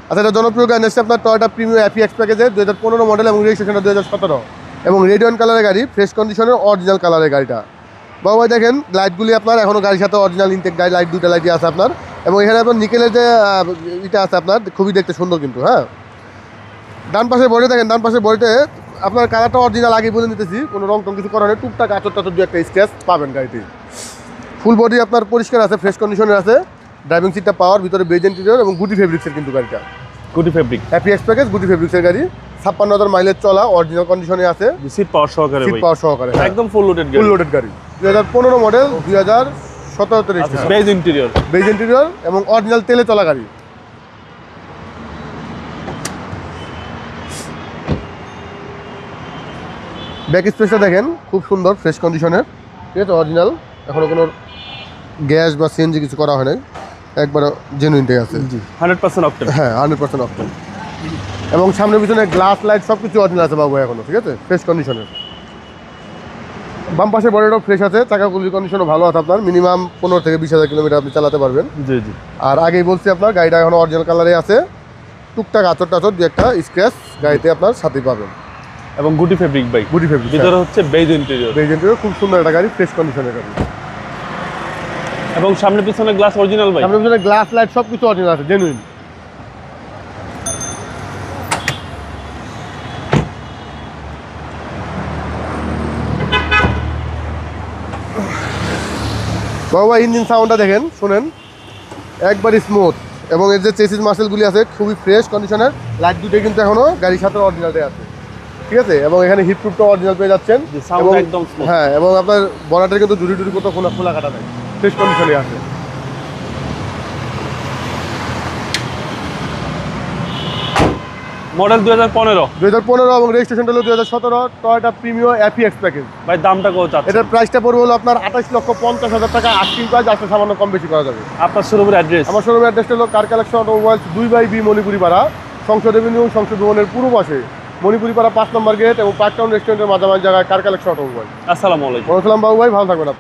আচ্ছা, এটা জনপ্রিয় গাড়ি এসছে আপনার টয়োটা প্রিমিয়াম অ্যাপিএক্স প্যাকেজে 2015 মডেল এবং রেজিস্ট্রেশনটা 2017 এবং রেডিয়ন কালারের গাড়ি, ফ্রেশ কন্ডিশনের অরিজিনাল কালারের গাড়িটা। বাবু ভাই দেখেন লাইটগুলি আপনার এখনও গাড়ির সাথে অরিজিনাল ইনটেক গাড়ি লাইট, দুটো লাইটই আছে আপনার। এবং এখানে আপনার নিকেলের যে এটা আছে আপনার, খুবই দেখতে সুন্দর কিন্তু। হ্যাঁ, ডান পাশের বডি দেখেন, ডান পাশের বডিতে আপনার কালারটা অরিজিনাল আগে বলে নিতেছি, কোনো রং টং কিছু করা নেই, টুকটাক আচর টাচর দু একটা স্ক্র্যাচ পাবেন গাড়িটি। ফুল বডি আপনার পরিষ্কার আছে, ফ্রেশ কন্ডিশনের আছে। ড্রাইভিং সিটটা পাওয়ার, ভিতরে বেজ ইন্টেরিয়র এবং গুটি ফেব্রিক্সের কিন্তু গাড়িটা। গুটি ফেব্রিক অ্যাপিএক্স প্যাকেজ, গুটি ফেব্রিক্সের গাড়ি, 56,000 মাইলেজ চলা, অরিজিনাল কন্ডিশনে আছে। সিট পাওয়ার সহকারে, সিট পাওয়ার সহকারে, একদম ফুল লোডেড গাড়ি। ফুল লোডেড গাড়ি 2015 model, 2017 beige interior, beige interior এবং অরিজিনাল তেলে চলা গাড়ি। ব্যাক স্পেসটা দেখেন খুব সুন্দর, ফ্রেশ কন্ডিশনের, ঠিক আছে, অরিজিনাল, এখনো কোনো গ্যাস বা সিএনজি কিছু করা হয় নাই, একবার জেনুইনটাই আছে। জি 100% অকটেন। হ্যাঁ 100% অপশন। এবং সামনে পিছনে গ্লাস লাইট সব কিছু অরিজিনাল আছে বাবু এখনো, ঠিক আছে, ফ্রেশ কন্ডিশনের। বাম পাশের বডিটাও ফ্রেশ আছে, চাকাগুলির কন্ডিশনও ভালো আছে আপনার, মিনিমাম 15 থেকে 20,000 কিলোমিটার আপনি চালাতে পারবেন। জি জি। আর আগেই বলছি আপনার গাড়িটা এখনো অরিজিনাল কালারে আছে, টুকটাক আচর টাচর দু একটা স্ক্র্যাচ গাড়িতে আপনার সাথেই পাবেন। এবং গুটি ফেব্রিক বাইক, গুটি ফেব্রিক, ভিতরে হচ্ছে বেজ ইন্টেরিয়র। বেজ ইন্টেরিয়র, খুব সুন্দর একটা গাড়ি, ফ্রেশ কন্ডিশনের গাড়ি। এবং সামনে পিছনে গ্লাস অরিজিনাল বাইক, সামনে পিছনে গ্লাস লাইট সব কিছু অরিজিনাল আছে, জেনুইন। বাবা ইঞ্জিন সাউন্ডটা দেখেন, শুনেন, একবারই স্মুথ। এবং এর যে চেসিস মাসেলগুলি আছে খুবই ফ্রেশ কন্ডিশনের, লাইট দুটোই কিন্তু এখনো গাড়ির সাথে অরিজিনালটাই আছে, ঠিক আছে। এবং এখানে হিটপ্রুফটা অরিজিনাল পেয়ে যাচ্ছেন। সাউন্ড একদম স্মুথ। হ্যাঁ, এবং আপনার বনাটের কিন্তু জুড়ি টুড়ি কোথাও খোলা কাটা নেই, ফ্রেশ কন্ডিশনে আছে। মডেল 2015 এবং রেজিস্ট্রেশনটা হলো 2017 টয়োটা প্রিমিয়াম অ্যাপিএক্স প্যাকেজ। ভাই দামটা কত চাচ্ছেন? এটার প্রাইসটা পড়বে হলো আপনার 28,50,000 টাকা। আস্কিং প্রাইস, আসলে সামান্য কম বেশি করা যাবে। আপনার শোরুমের অ্যাড্রেস? আমার শোরুমের অ্যাড্রেসটা হলো car collection automobiles, 2/B Manipuri পাড়া, সংসদ এভিনিউ, সংসদ ভবনের পূর্ব পাশে, মণিপুরি পাড়া 5 নম্বর গেট এবং পার্কটাউন রেস্টুরেন্টের মাঝামাঝি জায়গায় কার কালেকশন অটোমোবাইল। আসসালামু আলাইকুম। ওয়ালাইকুম আসসালাম বাবু ভাই, ভালো থাকবেন আপনি।